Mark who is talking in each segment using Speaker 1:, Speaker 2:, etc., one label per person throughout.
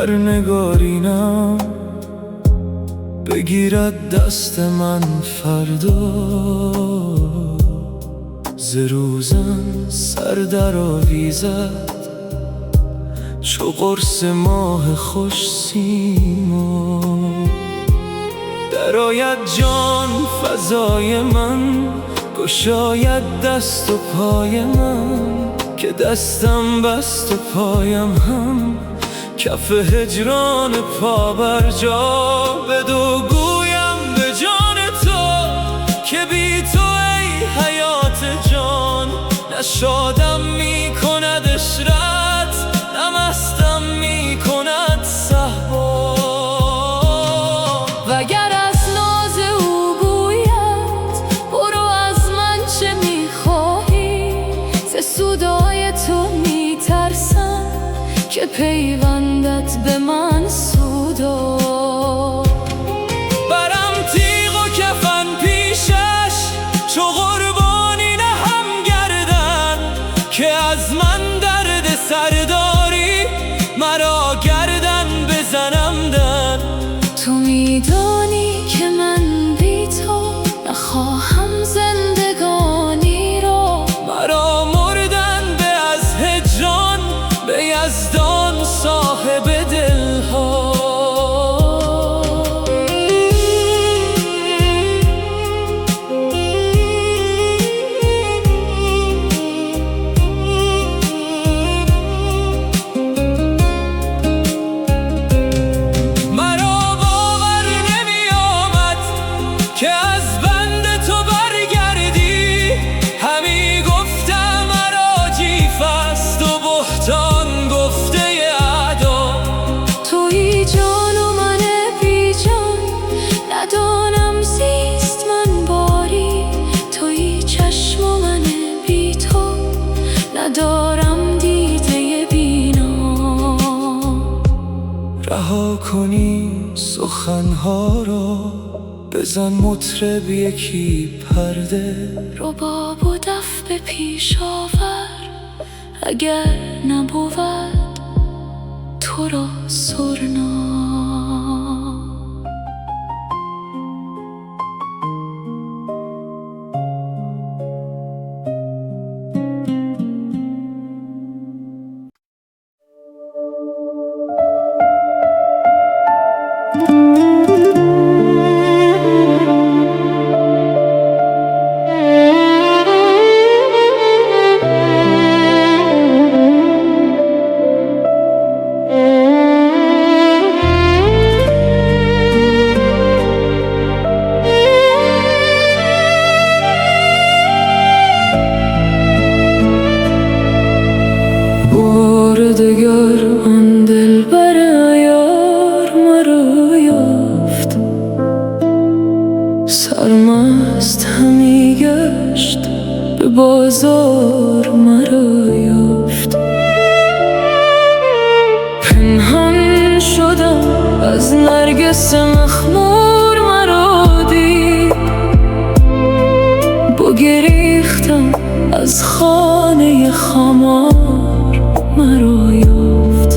Speaker 1: در نگارینم بگیرد دست من فردا، ز روزن سر در آویزد چو قرص ماه خوش سیما. درآید جان فضای من، گشاید دست و پای من، که دستم بست و پایم هم کف هجران پا بر جا. بدو گویم به جان تو که بی تو ای حیات جان، نشادم می کند اشرت، نمستم می کند صهبا.
Speaker 2: وگر از ناز او گوید برو از من چه می خواهی، ز سودای تو می ترسم که پیوندت به من سودا.
Speaker 1: برم تیغ و کفن پیشش چو قربانی نهم گردن، که از من درد سرداری مرا گردن بزنم در.
Speaker 2: تو میدانی که من بی تو نخواهم زندگانی را،
Speaker 1: مرا مردن به از هجران به یزدان صاحب دلها. مرا باور نمی آمد که از بند تو برگردی، همی گفتم مرا جیف است و بهتان گفته اعدا.
Speaker 2: تویی جان و من بی جان، ندانم زیست من باری. تویی چشم و من بی تو، ندارم دیده بینا.
Speaker 1: رها کنی سخنها را، بزن مطرب یکی پرده.
Speaker 2: رباب و دف به پیش آور، اگر نبود تو را سرنا. دگر آن دلبر یار مرا یافت، سرمست همی گشت به بازار مرا یافت. پنهان شدم از نرگس مخمور مرا دید، بگریختم از خانه خمار مرا یافت.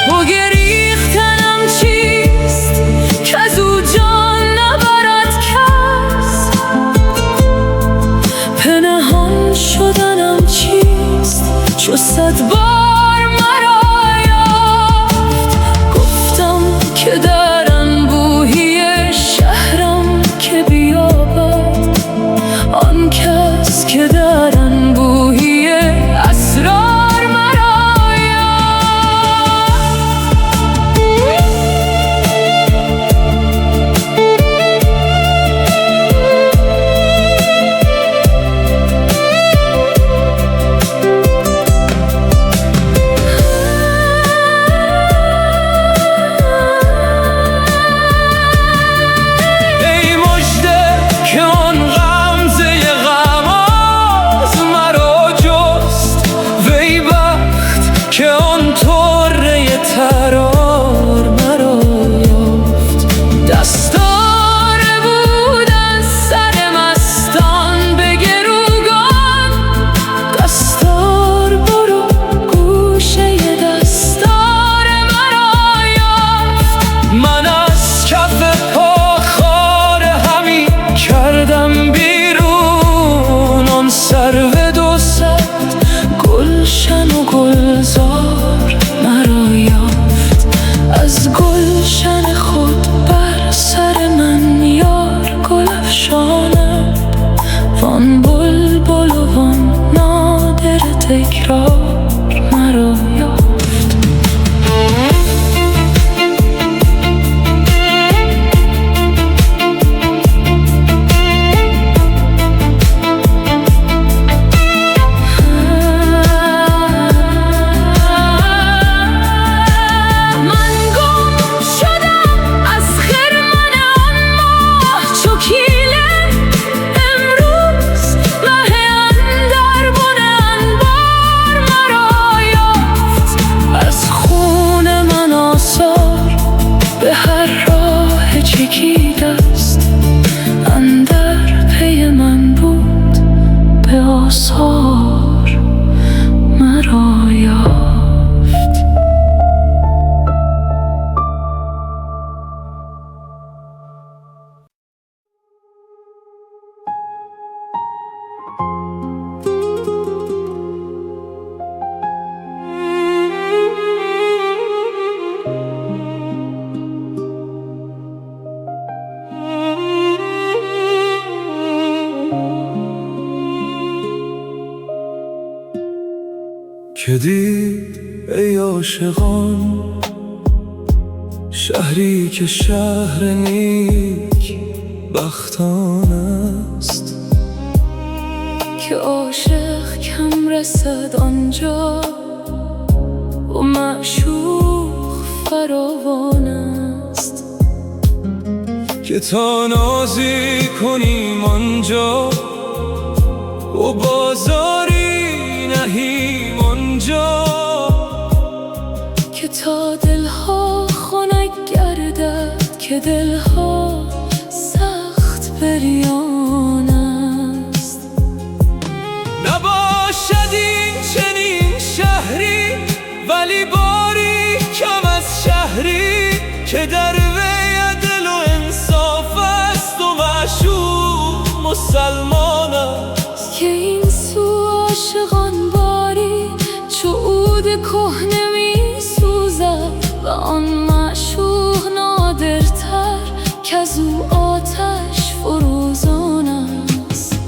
Speaker 2: بگریختنم چیست کزو جان نبرد کس، پنهان شدنم چیست چو 100 بار مرا یافت. گفتم که در انبوهی شهرم که بیابد آن کس که در انبوهی اسرار مرا یافت. بازار مرا یافت.
Speaker 1: که دید ای عاشقان شهری که شهر نیک بختان است،
Speaker 2: که عاشق کم رسد آنجا و معشوق فراوان است.
Speaker 1: که تا نازی کنیم آنجا و بازاری نهیم آنجا،
Speaker 2: که تا دلها خنک گردد که دلها سخت بریان است.
Speaker 1: نباشد این چنین شهری ولی باری کم از شهری، که در وی عدل و انصاف است و معشوق مسلمان است.
Speaker 2: که این سو عاشقان باری چو عود کهنه می سوزد و آن معشوق نادرتر کز او آتش فروزان است.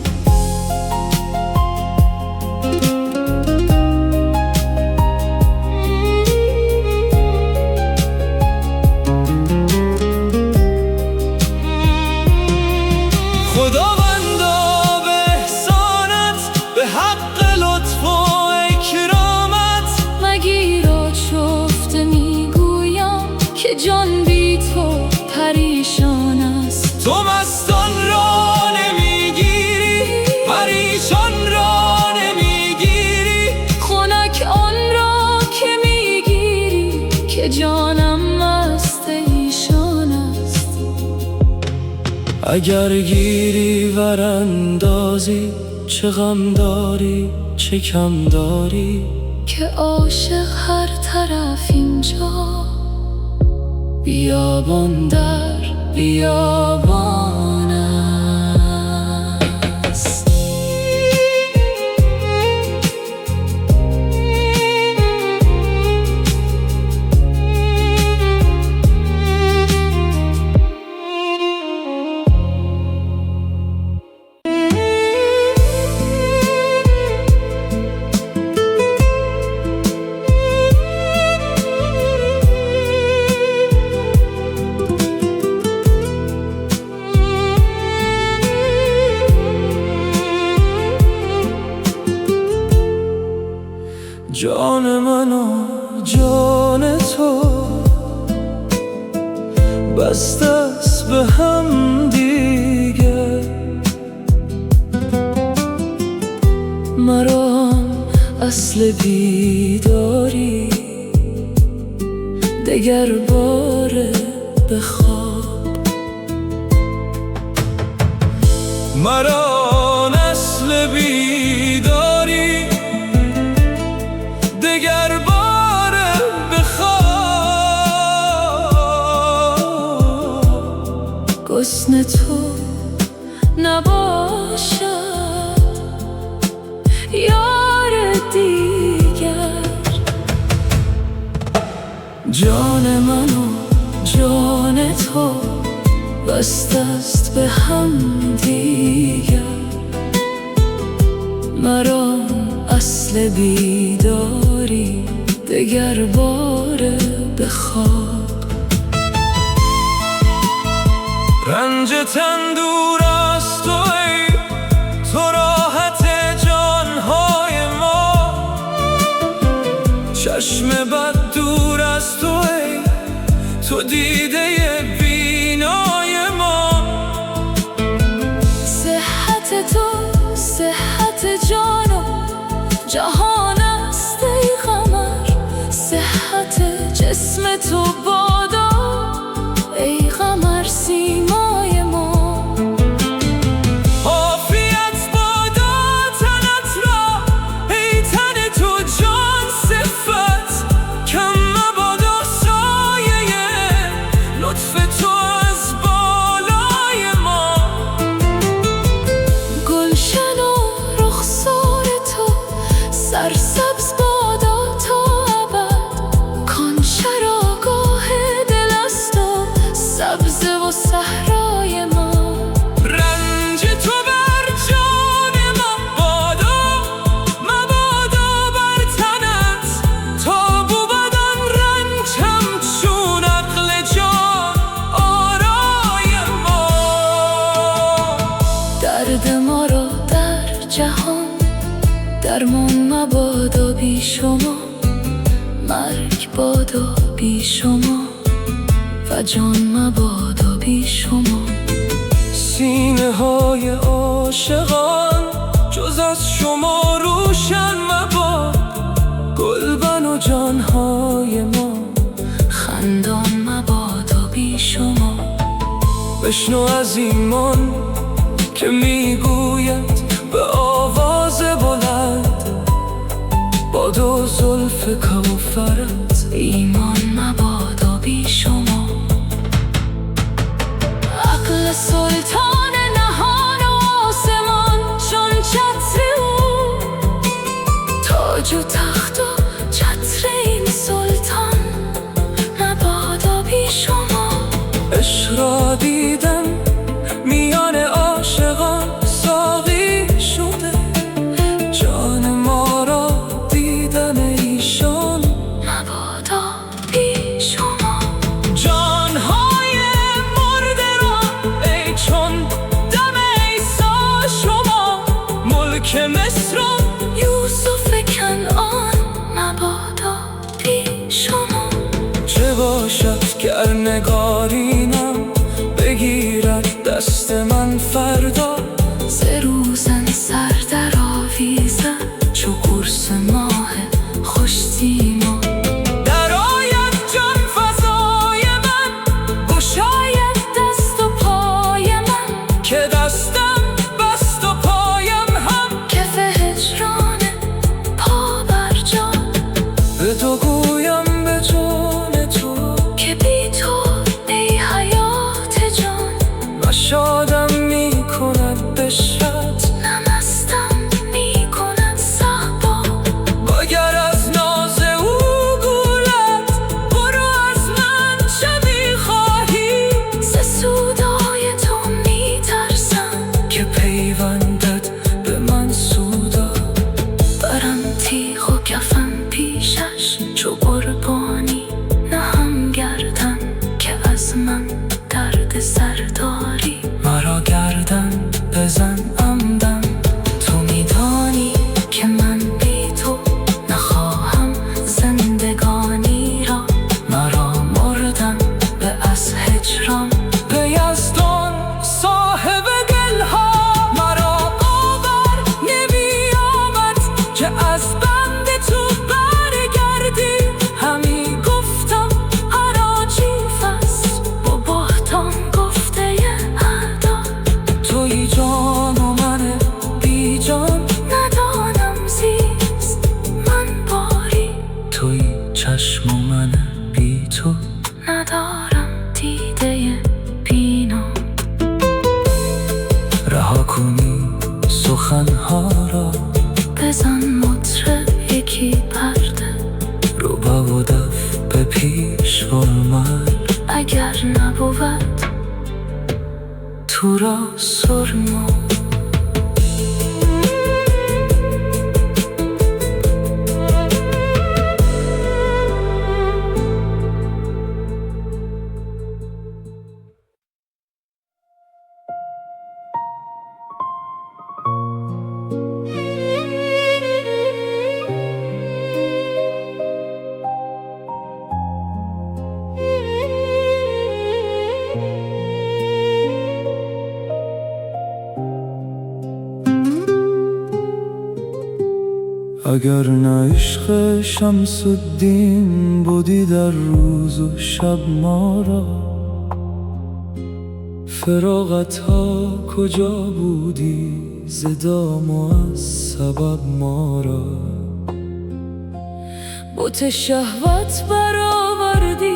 Speaker 1: خداوندا به احسانت، به حق لطف و اکرامت،
Speaker 2: مگیر آشفته میگویم که جان بی تو پریشان است.
Speaker 1: تو مستان را نمیگیری، پریشان را نمیگیری،
Speaker 2: خنک آن را که میگیری که جانم مست ایشان است.
Speaker 1: اگر گیری وراندازی چه غم داری چه کم داری،
Speaker 2: که عاشق هر طرف اینجا بیابان در بیابان است.
Speaker 1: جان من و جان تو بسته است به هم دیگه،
Speaker 2: مرا اصل بیداری دگر باره بخواب.
Speaker 1: مرا نسل بیداری دگر بار بخواب.
Speaker 2: گسن تو نباشد یار دیگر، جان من و جان تو بسته است به هم دیگر، مرا اصل بیداری دگر باره بخواب.
Speaker 1: رنج تن دور از تو ای تو راحت جانهای ما، چشم بد دور از تو ای تو دیده بینای ما.
Speaker 2: صحت تو صحت جان و جهان است ای قمر، صحت جسم تو بادا ای قمر سیمای ما.
Speaker 1: عافیت بادا تنت را
Speaker 2: جهان درمان مبادا بی شما، مرگ بادا بی شما و جان مبادا بی شما.
Speaker 1: سینه های عاشقان جز از شما روشن مباد، گلبن و جانهای ما
Speaker 2: خندان مبادا بی شما.
Speaker 1: بشنو از ایمان که میگوید به آواز بلند، با دو زلف کوثرت
Speaker 2: ایمان مبادا بی شما. عقل سلطان نهان و آسمان چون چتر او، تاج و تخت و چتر این سلطان مبادا بی شما.
Speaker 1: عشق را دیدم میان عاشقان ساقی شده، جان ما را دیدن ایشان
Speaker 2: مبادا بی شما.
Speaker 1: جانهای مرده را ای چون دم عیسی شما، ملک مصر و
Speaker 2: یوسف کنعان مبادا بی شما.
Speaker 1: چه باشد گر نگارینم بگیرد دست من فردا،
Speaker 2: ز روزن سر در آویزد چو قرص ماه خوش سیما.
Speaker 1: درآید جان فزای من،
Speaker 2: گشاید دست و پای من،
Speaker 1: که دستم بست و پایم هم
Speaker 2: کف هجران پا بر جان.
Speaker 1: به تو گویم به جان تو
Speaker 2: که بی تو ای حیات جان،
Speaker 1: مشادم می کند بشرت،
Speaker 2: نمستم می کند صحبا.
Speaker 1: وگر از ناز او گولد برو از من چه می خواهی،
Speaker 2: ز سودای تو می ترسم
Speaker 1: که پیوندد به من سودا.
Speaker 2: برم تیغ و کفن پیشش چو قربانی نهم گردن، که از من درد سر داری.
Speaker 1: مرا گردن بزن عمدن،
Speaker 2: تو میدانی که من بی تو نخواهم زندگانی را.
Speaker 1: مرا
Speaker 2: مردم به از هجران
Speaker 1: به یزدان صاحب دلها، مرا باور نمی آمد که از بند تو برگردی. همی گفتم
Speaker 2: حراجی فست با بهتان گفته ادا.
Speaker 1: توی جان و من بی جان،
Speaker 2: ندانم زیست من باری.
Speaker 1: توی چشم و من بی تو،
Speaker 2: ندارم دیده بینا.
Speaker 1: رها کنی سخنها را،
Speaker 2: بزن مطرب یکی پرده،
Speaker 1: ربا و دف به پیش آمد.
Speaker 2: اگر نبود
Speaker 1: تو را سرما اگر نه عشق شمس الدین بودی در روز و شب ما را، فراغت ها کجا بودی ز دام و از سبب ما را.
Speaker 2: بت شهوت برآوردی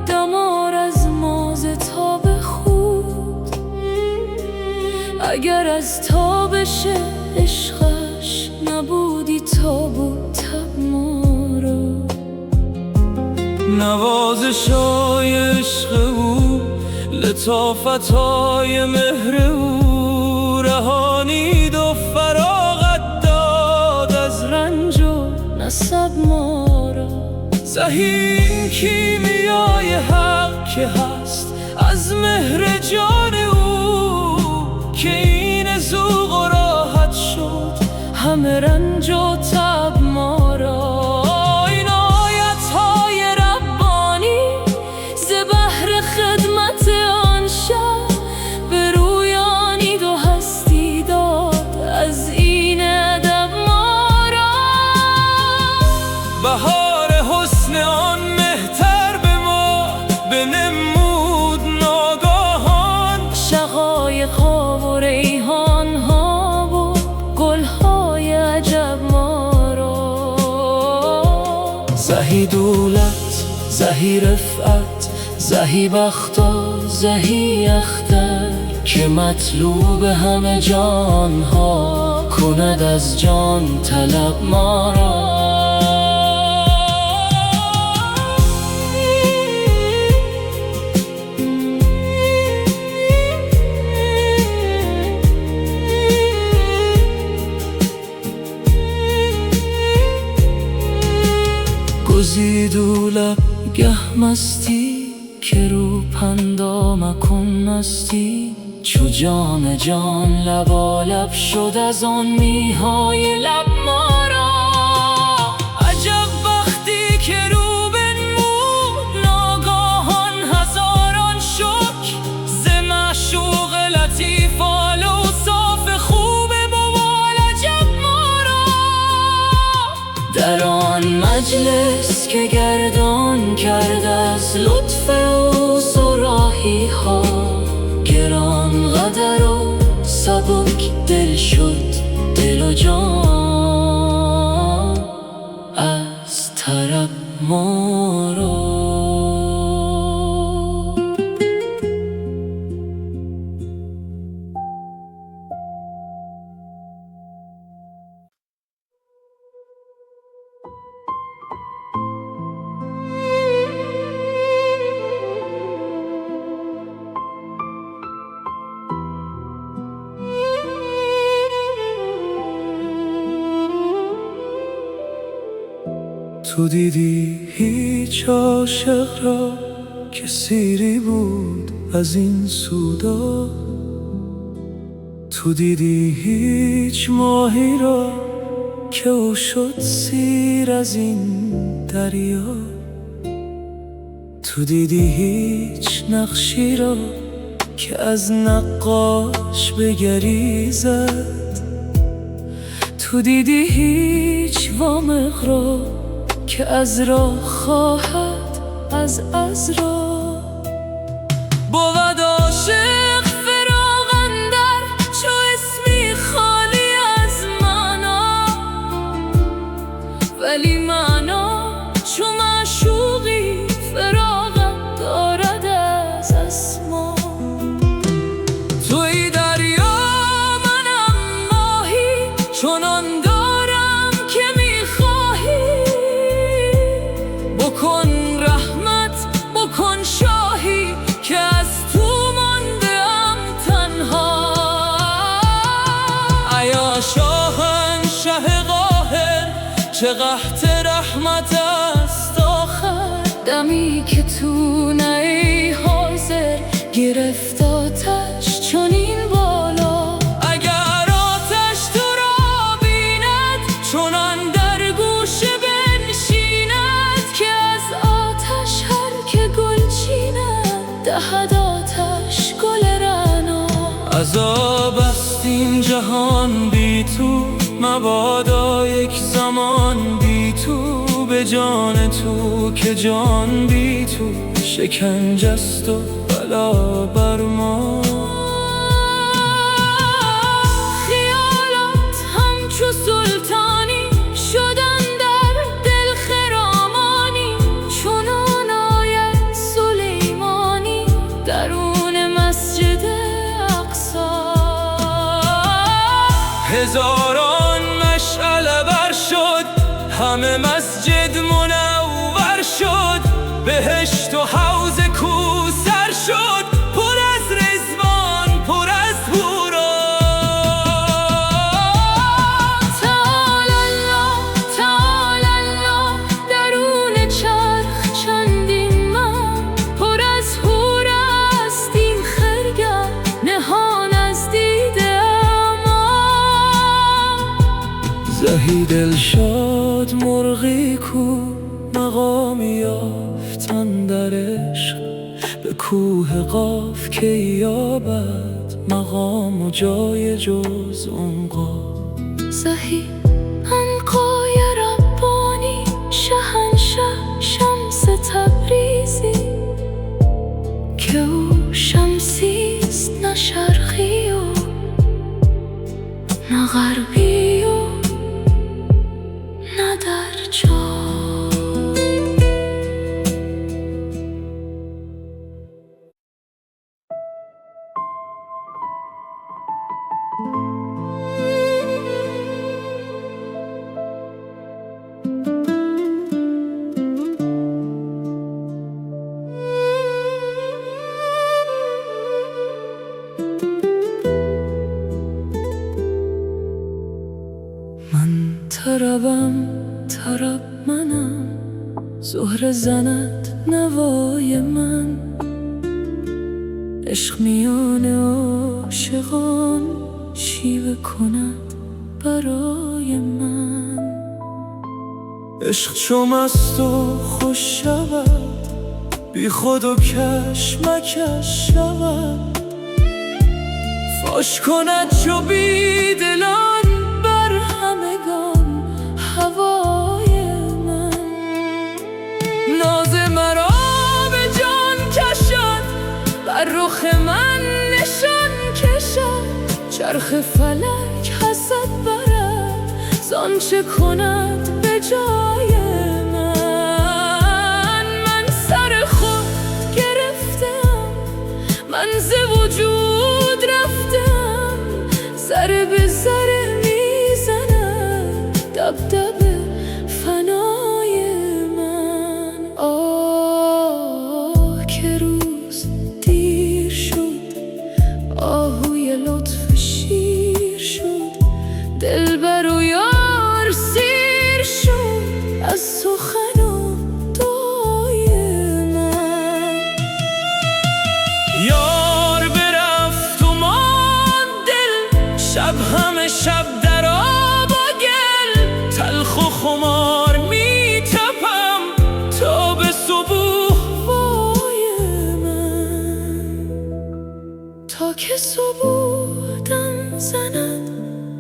Speaker 2: دمار از ماز تاب خود، اگر از تابش عشقش نبودی تاب و تب ما را.
Speaker 1: نوازشای عشق او، لطافتای مهر او، رهانید و فراغت داد از رنج و
Speaker 2: نسب ما را.
Speaker 1: زهی کیمیای حق که هست از مهر جان او، که این ذوق و راحت شد
Speaker 2: همه رنج و تب ما را. این آیت‌های ربانی ز بهر خدمت آن شب برویانید و هستی داد از این ادب ما را.
Speaker 1: بهار حسن آن مهتر به ما بنمود ناگاهان،
Speaker 2: شقایق‌ها و ریحان‌ها و گل‌های عجب ما را.
Speaker 1: زهی دولت زهی رفعت زهی بخت و زهی اختر، که مطلوب همه جان‌ها کند از جان طلب ما را.
Speaker 2: گزیدو لب گه مستی که رو پندا مکن مستی، چو جام جان لبالب شد از آن میهای لب ما را.
Speaker 1: عجب بختی که رو بنمود ناگاهان هزاران شکر، ز معشوق لطیف آل اوصاف خوب موال عجب ما را.
Speaker 2: در آن مجلس که گردان کرد از لطف او صراحی ها، گران قدر و سبک دل شد دل و جان از طرب ما را.
Speaker 1: تو دیدی هیچ عاشق را که سیری بود از این سودا، تو دیدی هیچ ماهی را که او شد سیر از این دریا، تو دیدی هیچ نقشی را که از نقاش بگریزد، تو دیدی هیچ وامق را که از راه خواهد از عذرا. بود عاشق فراق اندر چو اسمی خالی از معنا، ولی معنا چو معشوقی فراغت دارد از اسما. توی دریا منم ماهی چنان دارم که میخواهی، بکن رحمت بکن شاهی که از تو مانده ام تنها. ایا شاهنشه قاهر چه قحط رحمت است آخر،
Speaker 2: دمی که تو نه ای حاضر گرفت آتش چنین بالا.
Speaker 1: اگر آتش تو را بیند چنان در گوشه بنشیند،
Speaker 2: که از آتش هر که گل چیند دهد آتش گل رعنا.
Speaker 1: عذاب است این جهان بی تو، مبادا یک زمان بی تو به جان تو، که جان بی تو شکنجه است و بلا بر ما.
Speaker 2: خیالات همچو سلطانی شدن در دل خرامانی، چنان آید سلیمانی درون مسجد اقصی.
Speaker 1: هزاران مشعله بر شد همه مسجد منور شد، بهشت و حوض کوثر شد پر از رضوان پر از حورا.
Speaker 2: تعالی الله تعالی الله درون چرخ چندین من، پر از حور است این خرگه نهان از دیده ما.
Speaker 1: گهی دلشاد مرغی کو مقامی یافتن در عشق، به کوه قاف که یابد مقام و جای جز عنقا.
Speaker 2: زهی عنقای ربانی شهنشه شمس تبریزی، که او شمسیست نه شرقی و نه غربی و نه در جا.
Speaker 1: من طربم طرب منم، زهره زند نوای من، عشق میان عاشقان شیوه کند برای من. عشق چو مست و خوش شود، بی خود و کشمکش شود، فاش کند چو بی دلان بر همگان هوای من. ناز مرا به جان کشد، بر رخ من نشان کشد، چرخ فلک حسد برد زانچه کند به جای من. من سر خود گرفتم، من ز وجود رفتم، ذره به ذره میزند دبدبه فنای من. آه که روز دیر شد، آهوی لطف شیر شد، دلبر و یار سیر شد از سخن و دعای من. یار برفت و ماند دل، شب همه شب در آب و گل، تلخ و خمار می تپم تا به صبح وای من. تا که صبح دم زند،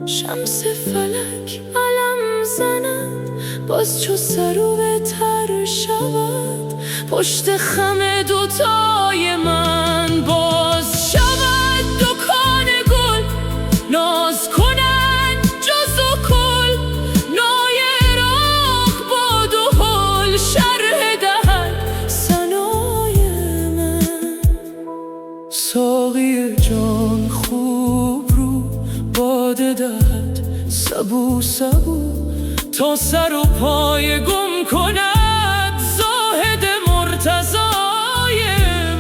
Speaker 1: شمس فلک علم زند، باز چو سرو بهتر شود پشت خم دوتای من. باز شود دکان گل، ناز کنند جز و کل، نای عراق باد و حل شرح دهد ثنای من. ساقی جان خوب رو باده دهد سبو سبو، تا سر و پای گم کند زاهد مرتضای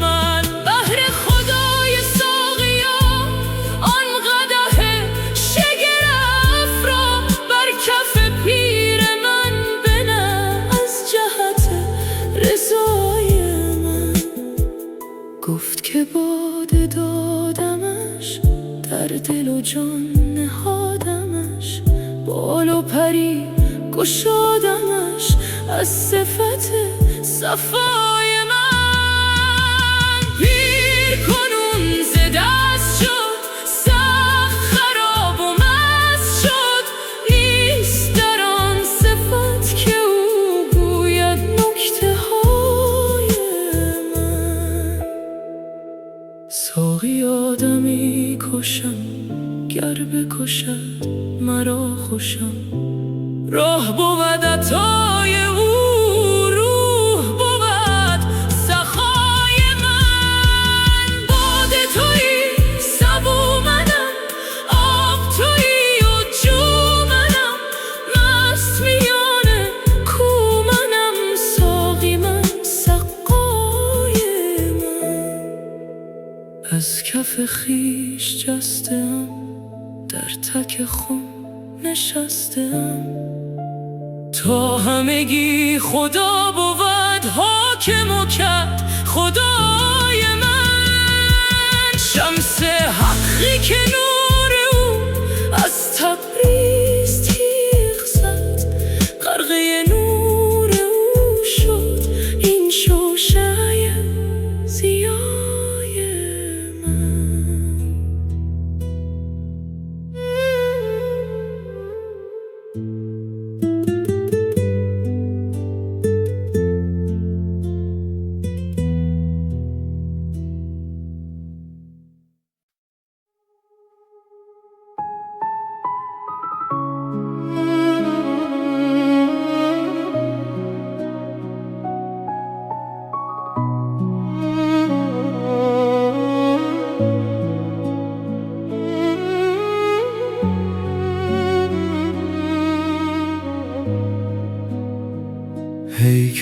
Speaker 1: من. بهر خدای ساقیا آن قدح شگرف را بر کف پیر من بنه از جهت رضای من. گفت که باده دادمش، در دل و جان نهادمش، بال و پری گشادمش از صفت صفای من. پیر کنون ز دست شد، سخت خراب و مست شد، نیست در آن صفت که او گوید نکته های من. ساقی آدمی کشم، گر بکشد مرا خوشم، راه بود عطای او، روح بود سخای من. باد تویی سبو منم، آب تویی و جو منم، مست میان کو منم، ساقی من سقای من. از کف خویش جستم، در تک خم نشستم، تا همگی خدا بود حاکم و کد خدای من. شمس حقی که نور او از تبریز تیغ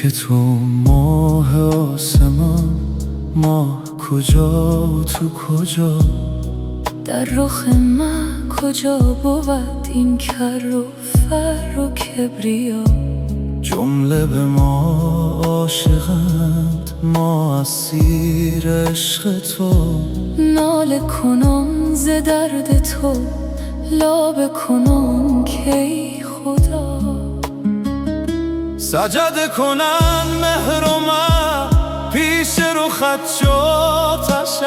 Speaker 1: که تو ماه آسمان، ماه کجا تو کجا؟
Speaker 2: در رخ من کجا بود این کر و فر و کبریا؟
Speaker 1: جمله به ما عاشقند، ما اسیر عشق تو.
Speaker 2: ناله کنم ز درد تو، لابه کنم که ای خدا.
Speaker 1: سجده کنن مهر و من پیش رخت چو آتشت،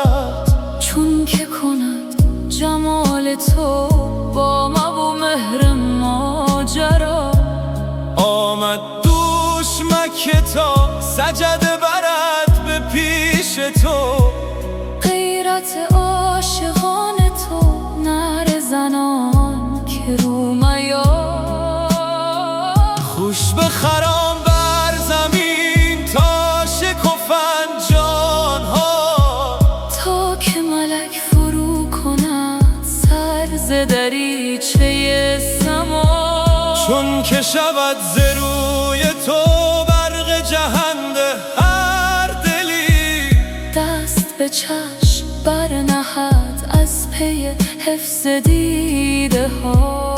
Speaker 2: چون که کند جمال تو با ما و مهر ماجرا.
Speaker 1: آمد دوش مکه تا سجده برد به پیش تو.
Speaker 2: غیرت عاشقان تو، نعره زنان که رومیا.
Speaker 1: خوش بخرام بر زمین تا شکفن جانها،
Speaker 2: تا که ملک فرو کند سر ز دریچه سما.
Speaker 1: چون که شود ز روی تو برق جهنده هر دلی.
Speaker 2: دست به چشم برنهد از پی حفظ دیده ها.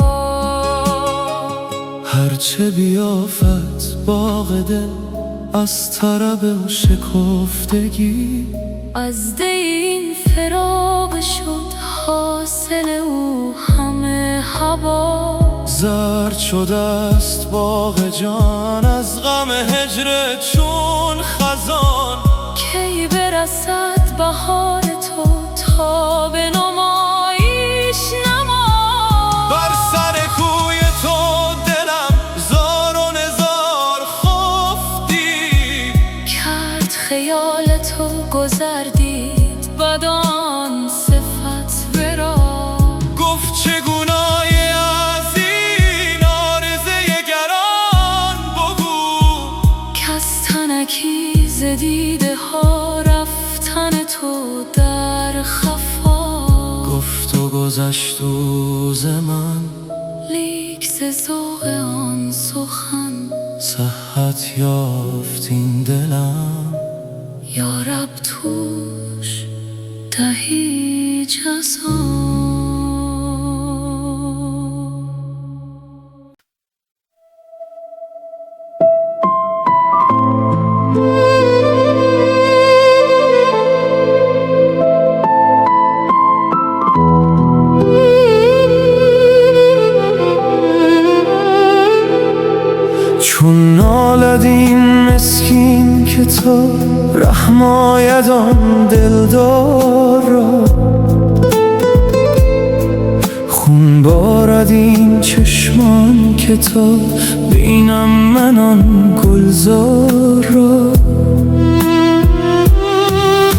Speaker 1: هرچه بیافت باغ دل از طرب و شکفتگی،
Speaker 2: از دی این فراق شد حاصل او همه هوا.
Speaker 1: زرد شده است باغ جان از غم هجر چون خزان.
Speaker 2: کی برسد بهار تو تا به نمایش نما.
Speaker 1: بر سر کوی تو دلم زار و نزار خفتی،
Speaker 2: کرد خیال تو گذر دید بدان صفت ورا.
Speaker 1: گفت چگونای از این آرزه گران بگو،
Speaker 2: کز تنکی ز دیده ها رفتن تو در خفا.
Speaker 1: گفت و گذشت او ز من،
Speaker 2: لیک ز ذوق آن سخن
Speaker 1: صحت یافت این دلم.
Speaker 2: یا رب توش دهی جزا.
Speaker 1: چون نالد این مسکین که تو رحم آید آن دلدار را، خون بارد این چشمان که تا بینم من آن گلزار را.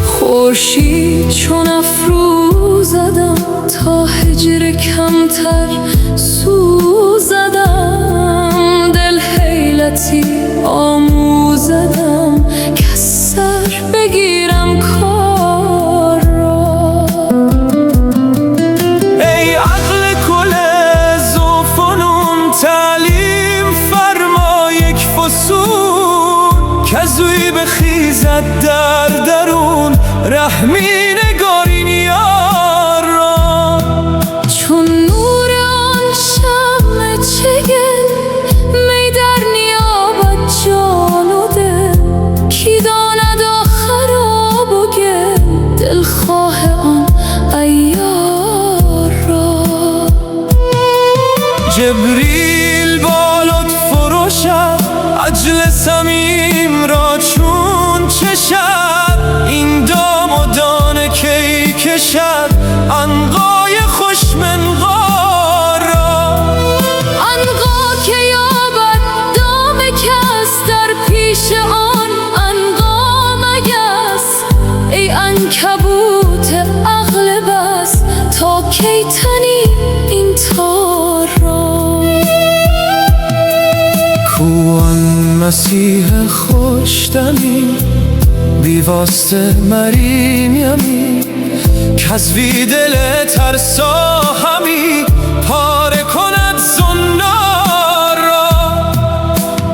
Speaker 2: خورشید چون افروزدم تا هجر کمتر سوزدم. دل حیلتی آموزدم که سر بگیرم کار را.
Speaker 1: ای عقل کل ذوفنون تعلیم فرما یک فصول، کزوی بخیزد در درون رحمی نگار این یار را.
Speaker 2: چون نور آن شمع چگل می در نیابد جان و دل. کی داند آخر آب و گل دلخواه آن عیار را.
Speaker 1: جبریل با لطف و روشن عجل صمیم را چون چشد، این دام و دانه کی کشد عنقای خوش منقار را.
Speaker 2: عنقا که یابد دام کس در پیش آن عنقا مگس. ای عنکبوت عقل بس تا کی تنی این تار را.
Speaker 1: کو آن مسیح خوشدمی بی واسطه مریم یمی، کز وی دل ترسا همی پاره کند زنار را.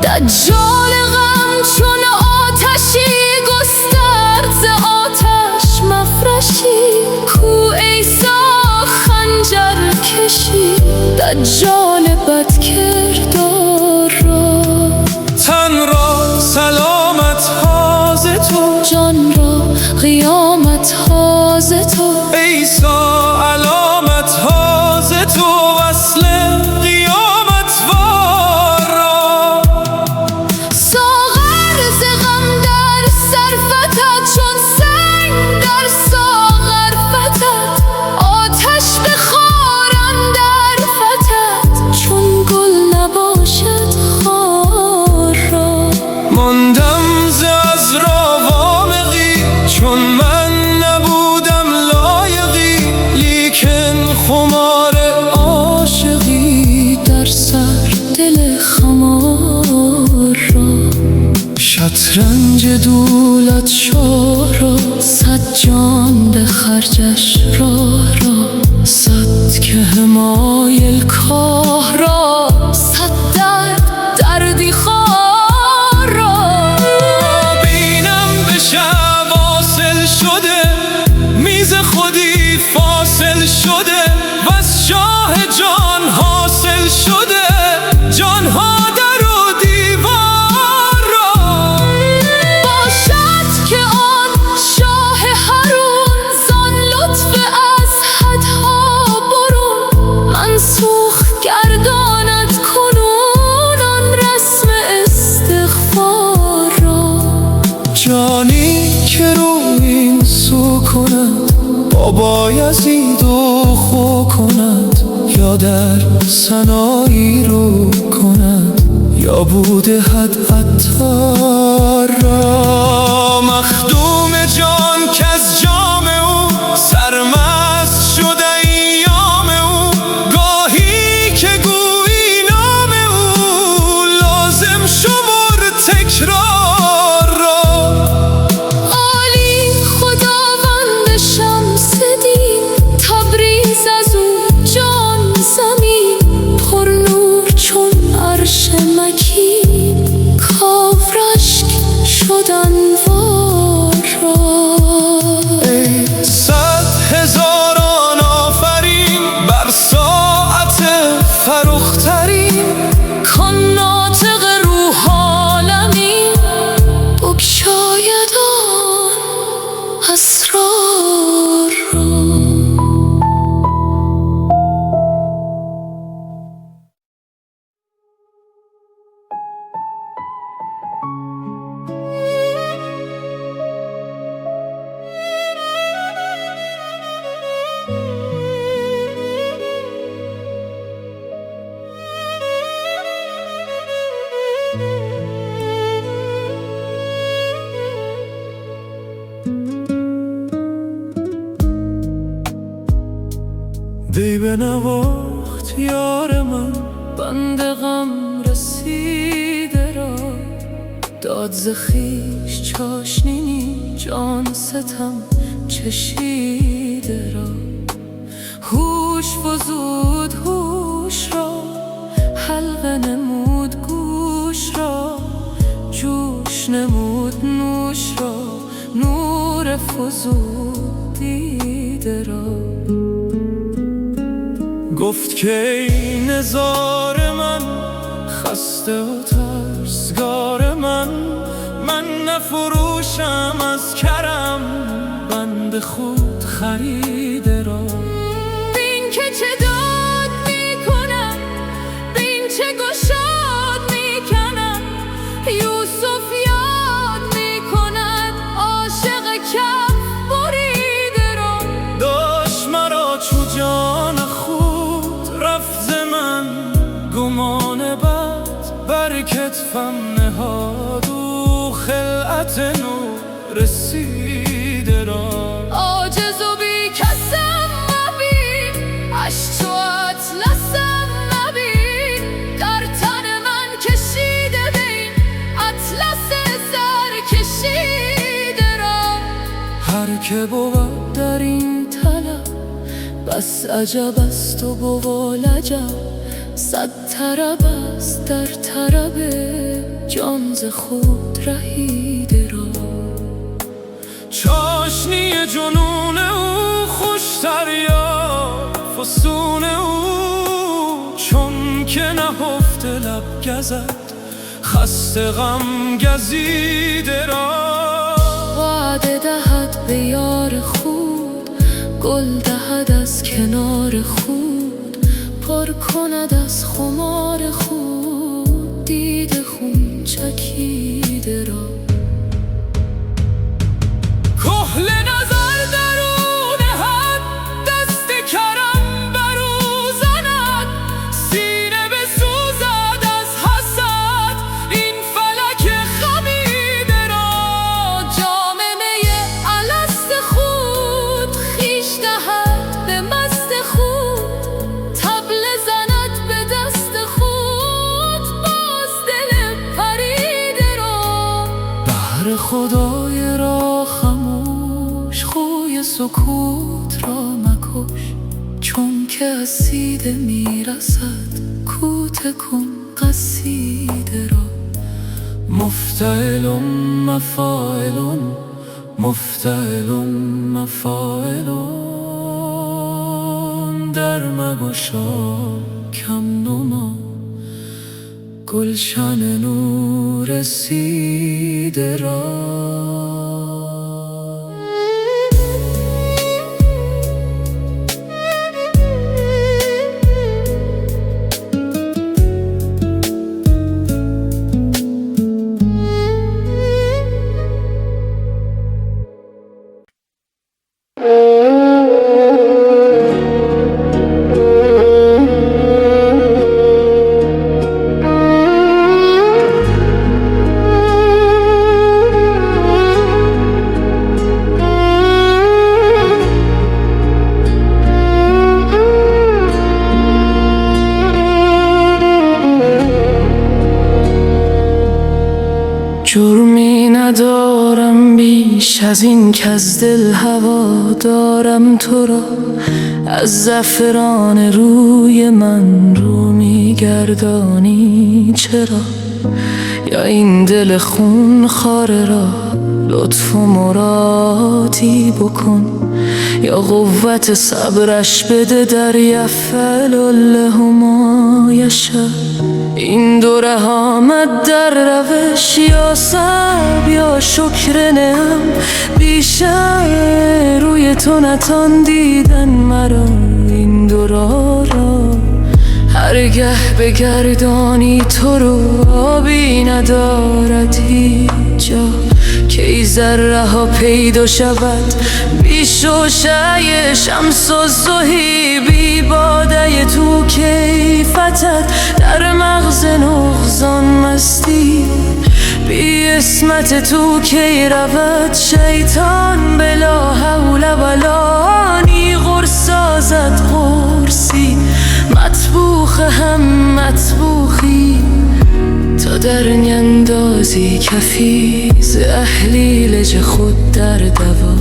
Speaker 2: دجال غم دجال بدکردار را.
Speaker 1: تن را سلامت ها ز تو،
Speaker 2: جان را قیامت ها ز تو.
Speaker 1: عیسی علامت ها ز تو، وصل قیامت وارا.
Speaker 2: ساغر ز غم در سر فتد، چون سنگ در ساغر فتد. آتش بخارم در فتد، چون گل نباشد خار را.
Speaker 1: ماندم ز عذرا وامقی، چون من نبودم لایقی. لیکن خمار عاشقی
Speaker 2: در سر دل خمار را.
Speaker 1: شطرنج دولت شاه را،
Speaker 2: صد جان به خرجش راه را.
Speaker 1: صد که حمایل کاه را.
Speaker 2: صد دردی خار را.
Speaker 1: بینم به شب واصل شده، میز خودی فاصل شده. وز شاه جان حاصل شده، جانها در و دیوار را.
Speaker 2: باشد که آن شاه حرون، زان لطف از حدها برون. منسوخ گرداند کنون آن رسم استغفار را.
Speaker 1: جانی که رو این سو کند، با بایزید و خو کند. یا در سنایی رو کند، یا بوده حد عطار را. مخدوم جان که از جام او، سرمست شده ایام او. گاهی که گویی نام او، لازم شمر تکرار را.
Speaker 2: عالی خداوند شمس دین، تبریز از او جان زمین. پر نور چون عرش مکین، کاو رشک شد انوار را.
Speaker 1: ای 100 هزاران آفرین بر ساعت فرخترین.
Speaker 2: کان ناطق روح عالمین، بگشاید آن اسرار را.
Speaker 1: دی به نواخت یار من،
Speaker 2: بند غم رسیده را. داد ز خویش چاشنی، جان ستم چشیده را. هوش فزود هوش را، حلقه نمود گوش را. جوش نمود نوش را، نور فزود دیده را.
Speaker 1: گفت که ای نزار من، خسته و ترسگار من. من نفروشم از کرم، بند خود خریده را.
Speaker 2: بین که چه داد میکنم، بین چه گشاد میکنم. یوسف یاد میکند عاشق کف بریده را.
Speaker 1: داشت مرا چو جان خود، رفت ز من گمان بد. بر کتفم نهاد و خلعت نو رسیده را.
Speaker 2: عاجز و بی کسم مبین، اشک و اطلسم مبین. در تن من کشیده بین، اطلس زر کشیده را.
Speaker 1: هر که بود
Speaker 2: در این طلب، بس عجب است و بوالعجب. 100 طرب است در طرب جان ز خود رهیده را.
Speaker 1: چاشنی جنون او خوشتر یا فسون او. چون که نهفته لب گزد خسته غم گزیده را.
Speaker 2: وعده دهد به یار خود، گل دهد از کنار خود، پر کند از خمار خود دید خون چکیده را.
Speaker 1: کحل نظر درون حد دست کرم برو زند، سینه بسوزد از حسد این فلک خمیده را.
Speaker 2: جام می الست خود خویش دهد به مست خود، طبل زند به دست خود باز دل پریده را.
Speaker 1: بهر خدای را خموش خوی سکوت را مکش، چون که از سیده میرسد کوته کن قصیده را. مفتعلم مفاعلم مفتعلم مفاعلم، در مگشا کم نما گلشن نور رسیده را. جرمی ندارم بیش از این که از دل هوا دارم تو را. از زعفران روی من رو میگردانی چرا؟ یا این دل خون خواره را لطف و مرادی بکن، یا قوت صبرش بده در یفعل الله ما یشاء. این دوره آمد در روش، یا صبر یا شکر نعم بیشتر روی تو نتان دیدن مرا. این دورا را هرگه بگردانی تو رو آبی ندارد هیچ جا، که ای ذره ها پیدا شود بی شوشه شمس و زهی. بی باده تو کیفتت در مغز نغزان مستی، بی اسمت تو کی رود شیطان بلا حول ولا. نی غرص سازد غرصی مطبوخ هم مطبوخی، تا در نیندازی کفی ز احلیل خود در دوا.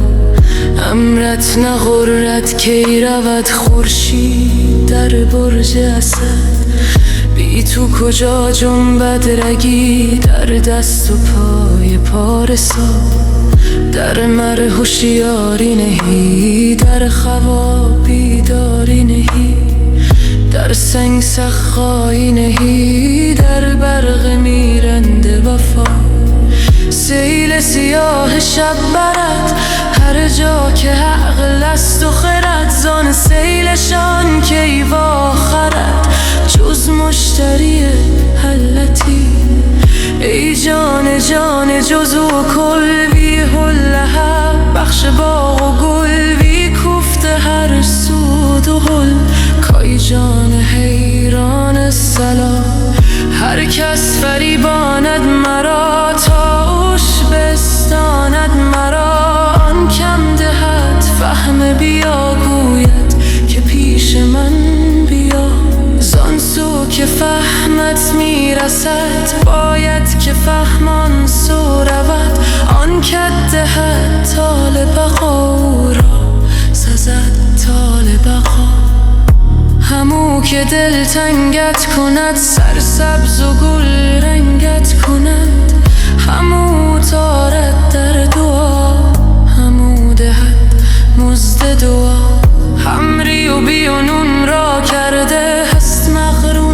Speaker 1: امرت نغرد کی رود خورشید در برج اسد، بی تو کجا جنبد رگی در دست و پای پارسا. در مر هوشیاری نهی در خواب بیداری نهی، در سنگ سخایی نهی در برق میرنده وفا. سیل سیاه شب برد هر جا که عقل است و خرد، زان سیلشان کی واخرد جز مشتری حلتی. ای جان جان جزو کل بی لهب بخش باغ و گل بی کوفته هر سود و حل. کای جان حیران سلام هر کس فریباند مرا، تا اوش بستاند مرا. آن کم دهد فهم بیا گوید که پیش من بیا. زان سو که فهمت میرسد باید که فهمان سو رود. آن کت دهد طال بقا را سزد طال بقا. همو که دل تنگت کند سرسبز و گل رنگت کند، همو تارد در دعا همو دهد مزد دعا. همری و بیانون را کرده هست مغرون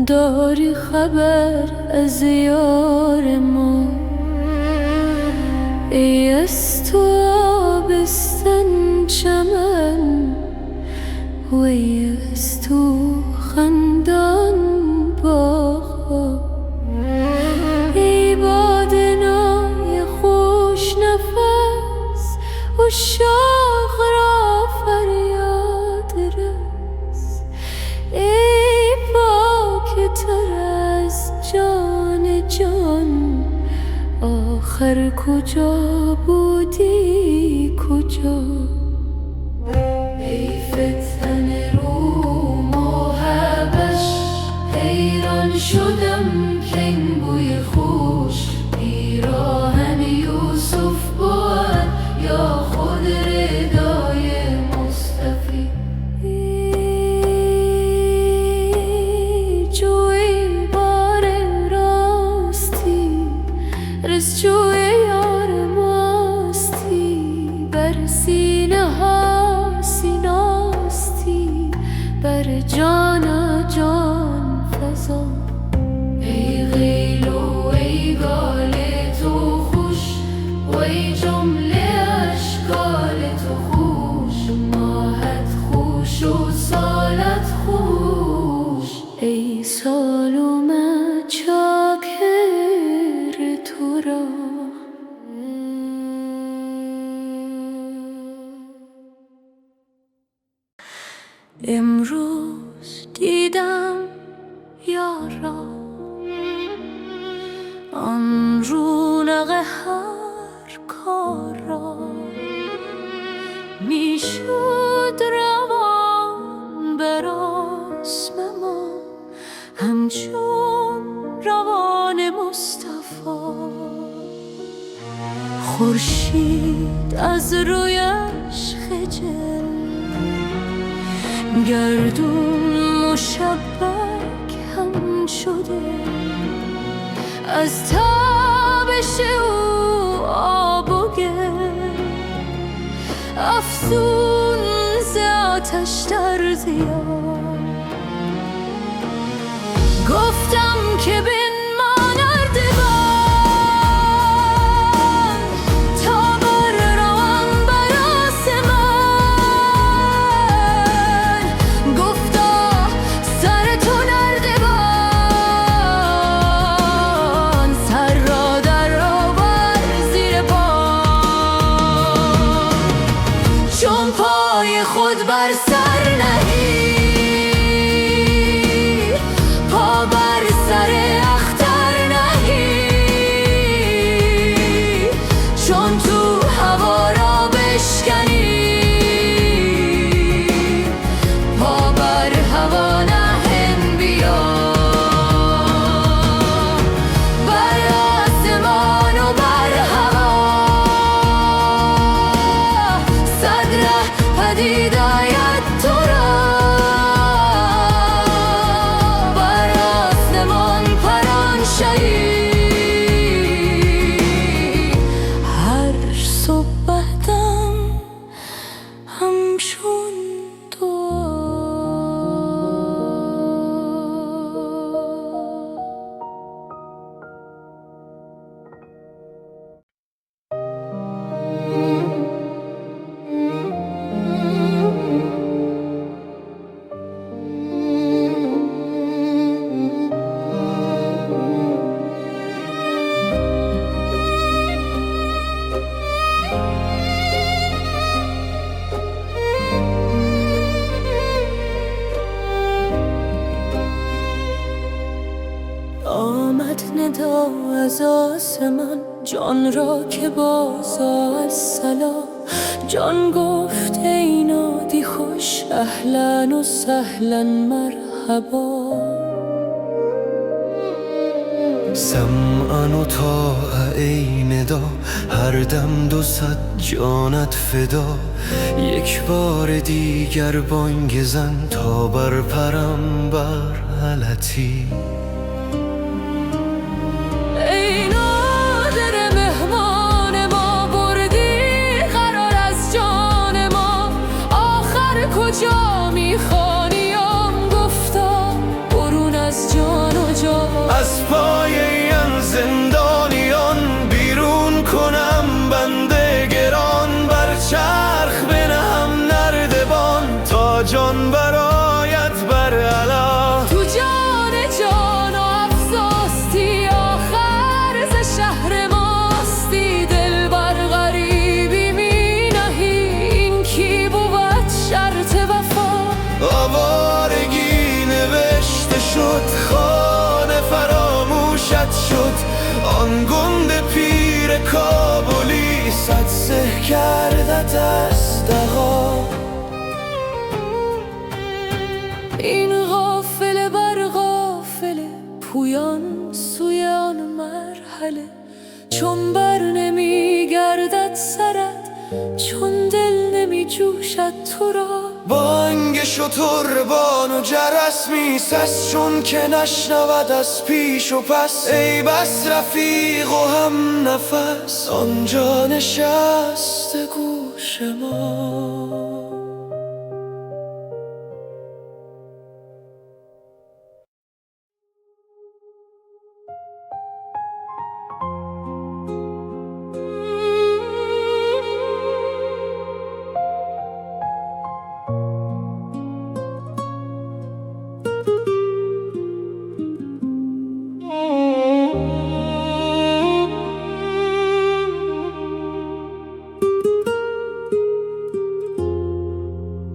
Speaker 2: داری خبر از یار ما؟ ای از تو آبستن چمن و ای از تو خندان باغ، ای بادنای خوش نفس عشاق را فریاد رس، ای پاک تر از جان جان، آخر کجا بودی کجا؟ ای فتن روم و حبش، حیران شدم که این بوی خوش پیراهن یوسف بود یا خود ردای مصطفی. جوی بار راستی، رسجوی یار ماستی، بر سینه ها سیناستی، بر جانا جان فضا. ای غیل و ای گال تو خوش و ای جمله اشکال تو خوش، ماهت خوش و سالت خوش، ای سالوم چاکر تو را. امروز دیدم یارا آن رونق هر کار را، میشد روان بر آسم ما همچون روان مصطفی. خورشید از رویش خجل، گردون مشبک هم شده، از تابش او آب و گل، افزون ز آتش در ضیا. گفتم که بنما نردبان تا بر روان بر آسمان، گفتا سر تو نردبان، سر را در آور زیر پا، چون پای خود بر سر نهی، پا بر سر اختر نهی، چون تو هوا را بشکنی، پا بر هوا نهن بیا، بر آسمان و بر هوا، صد ره پدید آید تو را، بر آسمان پران شهی. هر صبحدم همچون تو. آمد ندا از آسمان جان را که بازا از سلا، جان گفت ای نادی خوش اهلا و سهلا مرحبا.
Speaker 3: سمعا و طاعة ای ندا، هر دم 200 جانت فدا، یک بار دیگر بانگ زن تا بر پرم بر حلتی.
Speaker 2: ای نادر مهمان ما، بردی قرار از جان ما، آخر کجا میخوانیم؟ گفتا برون از جان
Speaker 3: از پای این زندانیان بیرون کنم بنده گران، بر چرخ بنهم نردبان تا جان برآید بر علا.
Speaker 2: تو جان جان و افزاستی آخر ز شهر ماستی، دل بر غریبی می نهی این کی بود شرط وفا.
Speaker 3: آوارگی نوشته شد خانه فراموشت شد، آن گنده پیر کابلی صد سه کردت از دغا.
Speaker 2: این غافل بر غافل پویان سوی آن مرحله، چون بر نمی گردد سرت چون دل نمی جوشد تو را.
Speaker 3: بانگ شتربان و جرس میسست چون که نشنود از پیش و پس، ای بس رفیق و هم نفس آنجا نشست گوش ما.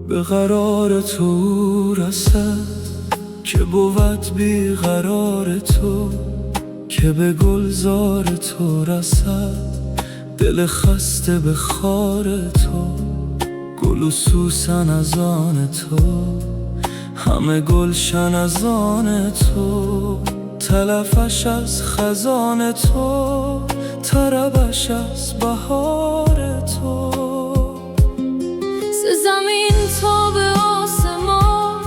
Speaker 1: به قرار تو رسد که بود بی قرار تو، که به گلزار تو رسد دل خسته به خار تو. گل و سوسن از آن تو، همه گلشن از آن تو، تلفش از خزان تو، طربش از بهار تو.
Speaker 2: زمین تا به آسمان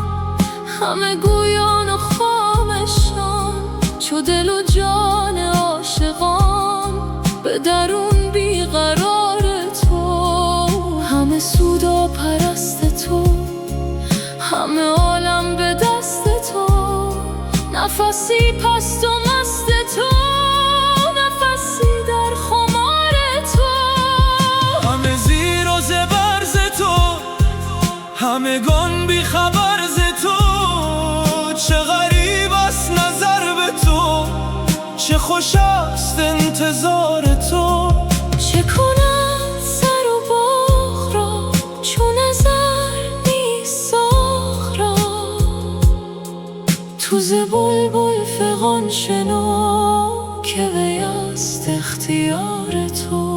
Speaker 2: همه گویان و خامشان، چو دل و جان عاشقان به درون بیقرار تو. همه سودا پرست تو، همه عالم به دست تو، نفسی پست و مست تو، نفسی در خمار تو.
Speaker 1: همه زیر و زبر ز تو، همگان بی خبر ز تو. چه غریب است نظر به تو، چه خوش است انتظار تو.
Speaker 2: چه کنم سر و باغ را چون نظر نیست ساغ را، تو ز بلبل فغان شنو که وی است اختیار تو.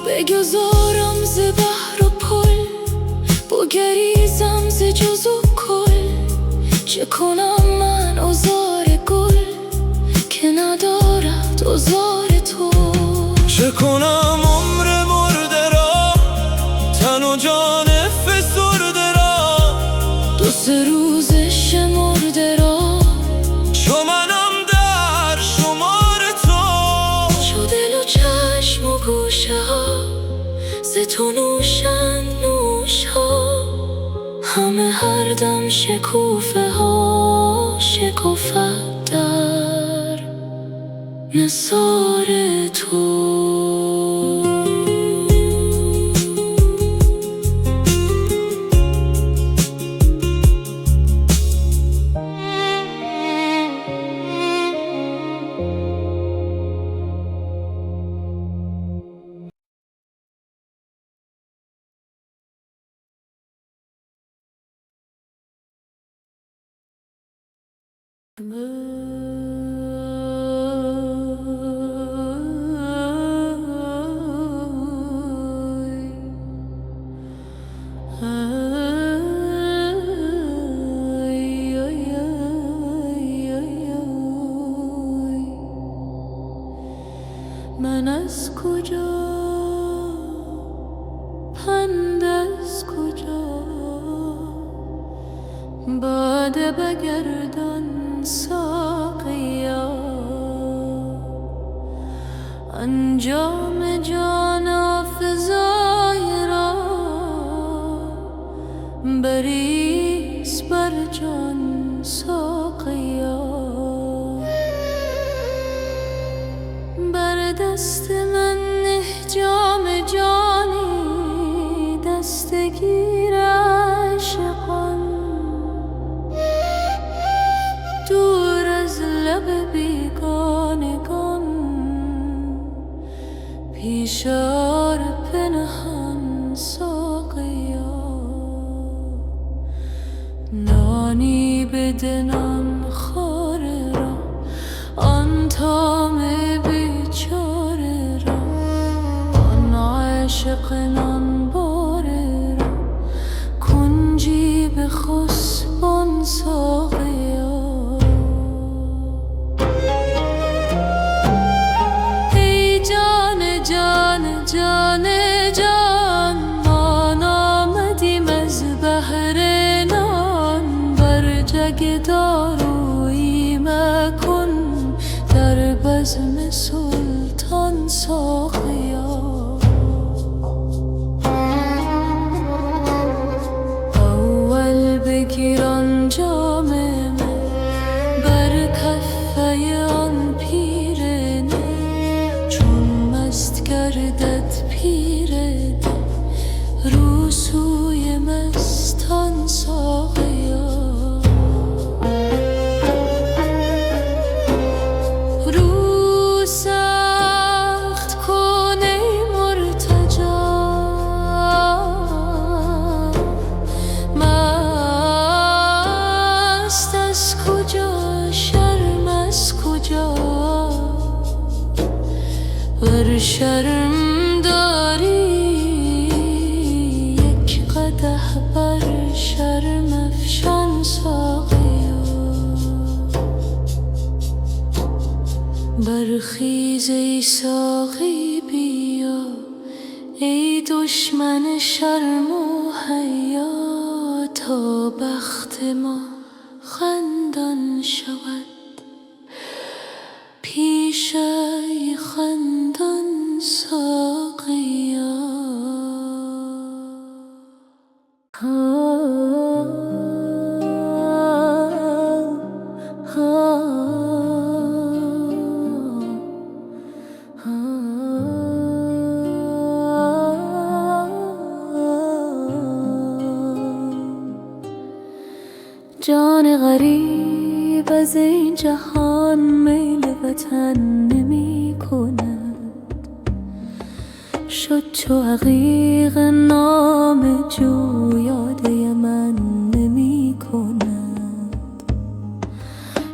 Speaker 2: بگذارم ز بحر و پل، بگریزم ز جز و کل. چه کنم من آزار گل که ندارد آزار تو.
Speaker 1: چه کنم عمر مرده را، تن و جان فسرده را،
Speaker 2: دو سه روز شمرده را،
Speaker 1: چو منم در شمار تو.
Speaker 2: چو دل و چشم و گوشه ها ز تو نوشن نوش ها، همه هر دم شکوفه ها شکفت در نثار تو. من از کجا، پند از کجا، باده بگردان ساقیا، انجام جان آفزای را بریز بر جان ساقیا. بر دست من نه جام جانی، دستگیر عاشقان، دور از لب بیگانگان، پیشار پنهان ساقیا. نانی بده نان خواره را، آن طعم بیچاره را، آن عاشق نان باره را، کنجی به خسبان ساقیا. ای جان جان جان جان، ما نامدیم از بحر نان، بر جگ دارویی مکن در بزم سلطان ساقیا. اول بگیر آن جام من، بر کفه آن پیرنه، چون مست گردد پیرنه، رو سوی مستان ساقیا. رو سخت کن ای مرتجا، مست از کجا، شرم از کجا، ور شرم داری یک قدح بر شرم افشان ساقیا. برخیز ای ساقی بیا، ای دشمن شرم و حیا، تا بخت ما خندان شود پیش ای خندان ساقیا. جان غریب از این جهان میل وطن نمی کند، شد چو عقیق نام جو یاده من نمی کند.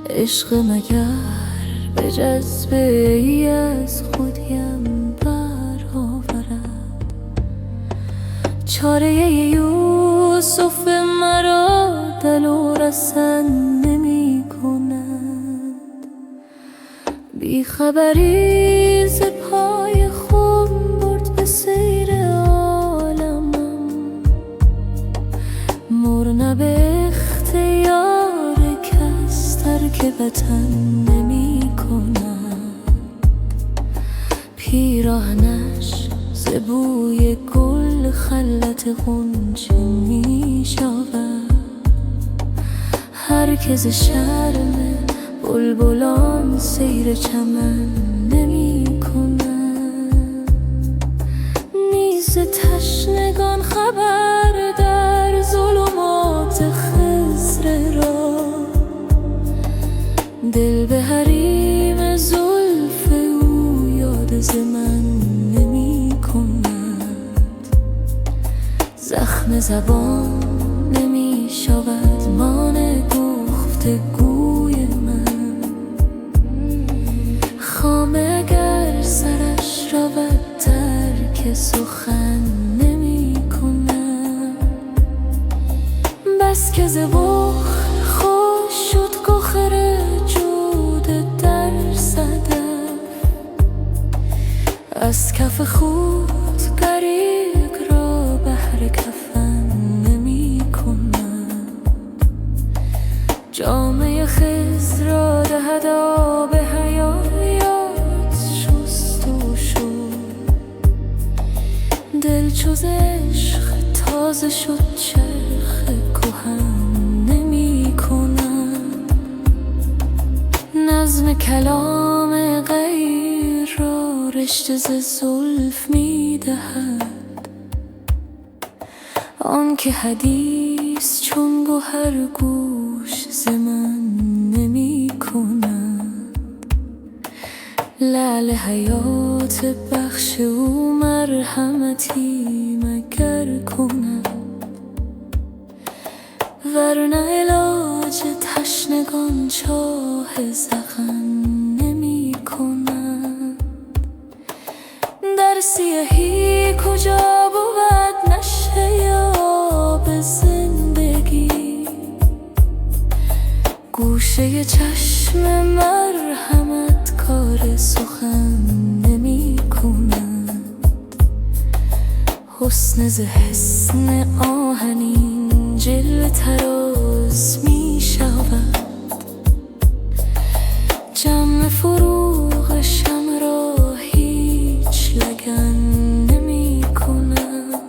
Speaker 2: عشق مگر به جذبه ای از خودیم برآورد، چاره یوسف مرا دل و رسن نمی کند. بی خبری ز پای خم برد به سیر عالمم، مرنه به اختیار کس ترک وطن نمی کند. پیراهنش ز بوی گل خلعت غنچه می شود، هر که ز شرم بلبلان سیر چمن نمی کند. نیز تشنگان خبر در ظلمات خضر را، دل به حریم زلف او یاد ز من نمی کند. زخم زبان نمی شود مانع گفتگوی من، خامه اگر سرش رود ترک سخن نمی کند. بس که ز بخل خوش شد گوهر جود در صدف، از کف خود غریق را بهر کفن نمی کنم. جامعه خضر را دهد آب حیات شست و شو. دل چو ز عشق تازه شد چرخ کهن نمی کنم. نظم کلام غیر را رشته ز زلف می دهد. آن که حدیث چون گوهر گوش ز من نمی کند. لعل حیات بخش او مرحمتی مگر کند. ورنه علاج تشنگان چاه زغن نمی کند. در سیاهی کجا بود نشه آب زندگی. گوشه چشم مرحمت کار سخن نمی کند. حسن ز حسن آهنین جلوه طراز می شود. جمع فروغ شمع را هیچ لگن نمی کند.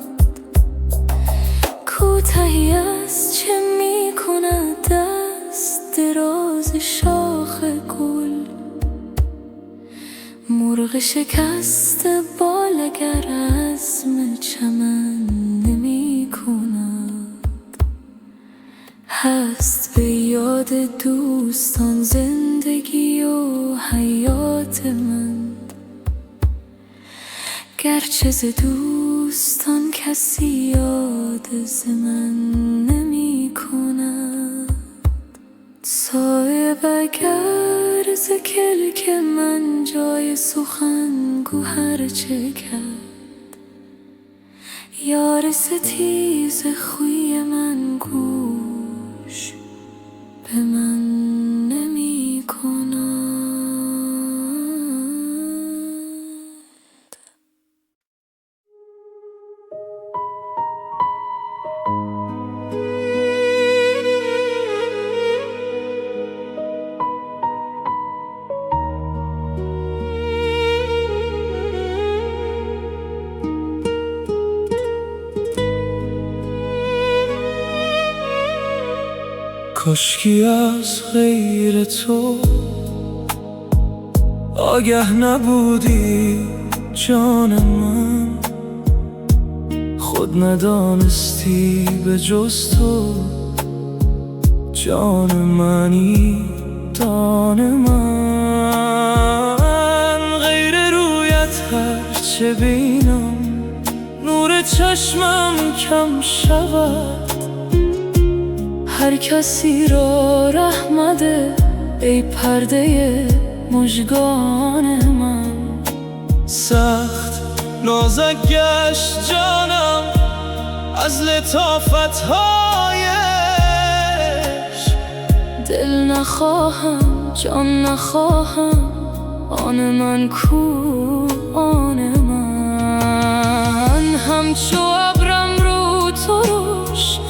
Speaker 2: کوتهی از چه می کند دست دراز شاخ گل. مرغ شکست بال اگر عزم چمن نمی کند. هست به یاد دوستان زندگی و حیات من. گرچه ز دوستان کسی یاد ز من نمی کند. صایب اگر ز کلک من جای سخن گوهر چه کرد. یار ستیز خوی من گوش به من نمی کند.
Speaker 1: کاشکی از غیر تو آگه نبودی جان من. خود ندانستی به جز تو جان منی دان من. غیر رویت هرچه بینم نور چشمم کم شود. هر کسی را رحمده ای پرده مژگان من.
Speaker 3: سخت نازک گشت جانم از لطافت‌هایش.
Speaker 2: دل نخواهم جان نخواهم آن من کو آن من. همچو ابرم رو ترش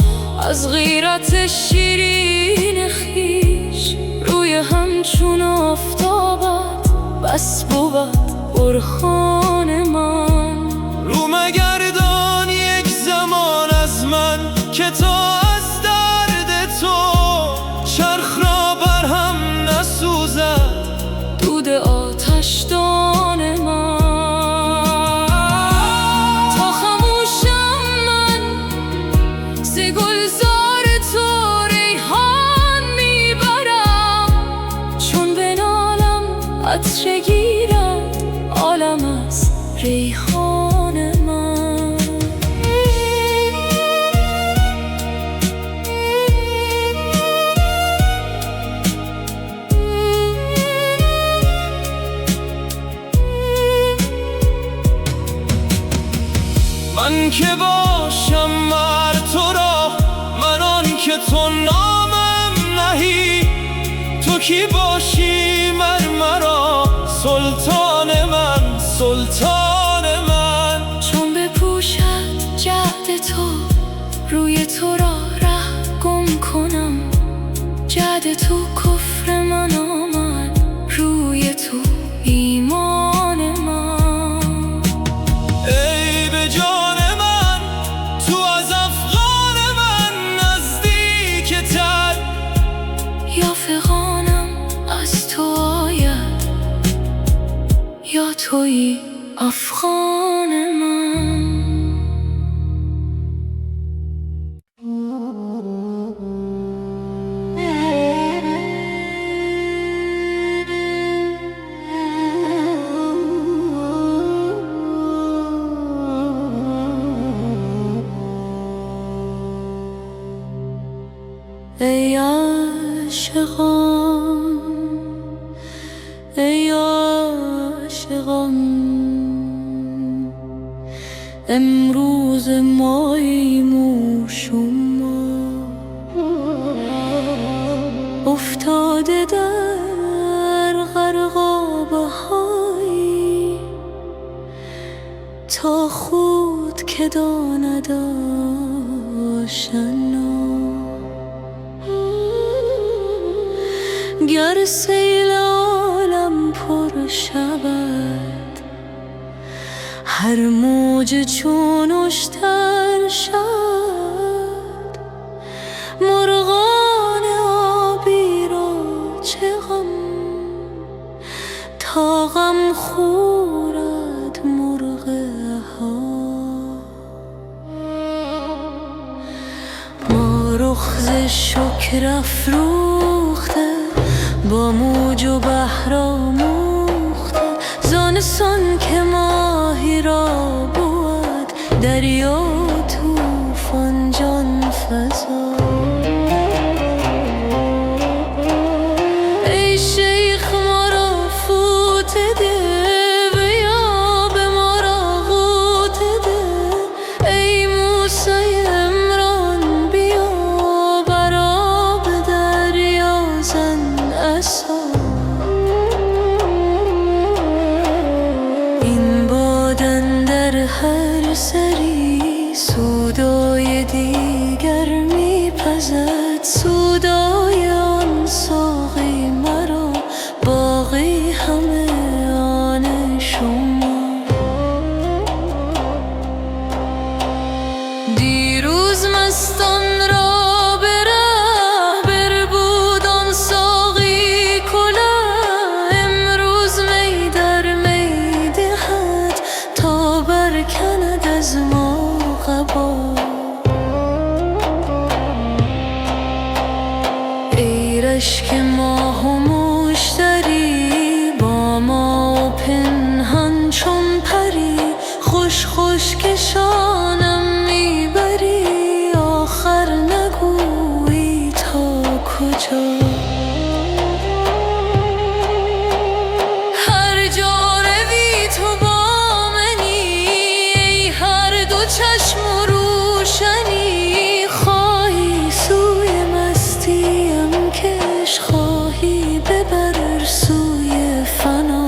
Speaker 2: از غیرت شیرین خویش. روی همچون آفتابت بس بود برهان من.
Speaker 3: رو مگردان یک زمان از من که تو از درد تو چرخ را برهم نسوزد
Speaker 2: دود آتشدان من. تا خموشم من ز گلزار تو ریحان میبرم. چون بنالم عطر گیرد عالم از ریحان من.
Speaker 3: من که باشم مر تو را، من آن که تو نامم نهی. تو کی باشی مر مرا، سلطان من سلطان
Speaker 2: یا تویی افغان من. ای عاشقان، ای عاشقان، امروز ماییم و شما افتاده در غرقابه هایی، تا خود که داند آشنا. گر سیل عالم پر شود، هر موج چون اشتر شد، مرغان آبی را چه غم، تا غم خورد مرغ ها. ما رخ ز شکر افروخته، با موج و بحر آموخته، زانسان که ماهی را بود، دریا طوفان جان فزا. ای شیخ ما را فوت ده، و یا به ما را غوت ده. ای موسی عمران بیا، بر آب دریا زن عصا. این بادن در هر سری، سودای دیگر میپزد، سودای آن ساقی مرا، باقی همه آن شما. دیروز مستان را به ره بربود آن ساقی کله، امروز می در می دهد، تا برکند از ما قبا. ای رشک ماه و مشتری، با ما و پنهان چون پری، خوش خوش کشانم میبری، آخر نگویی تا کجا. هر جا روی تو با منی، ای هر دو چشم و روشنی، خواهی سوی مستیم کش، خواهی ببر سوی فنا.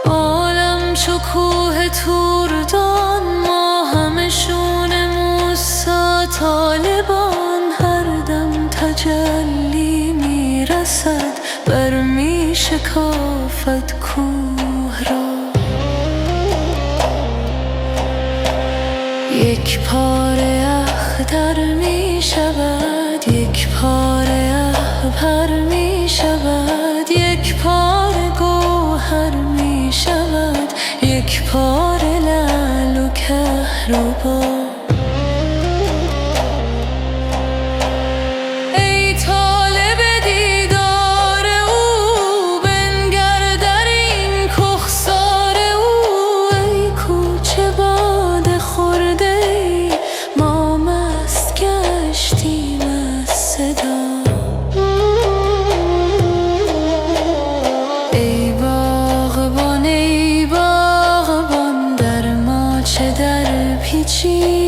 Speaker 2: عالم چو کوه توردان، ما همه شون موسی طالبان، هر دم تجلی میرسد، بر می شکافد کوه را. یک پاره اختر می شود، یک پاره عبهر می شود، یک پاره گوهر می شود، یک پاره لعل و کهربا. ای طالب دیدار او، بنگر در این کهسار او. ای کوچه باده خورده ای، ما مست گشتیم از صدا. ای باغبان، ای باغبان، در ما چه در پیچی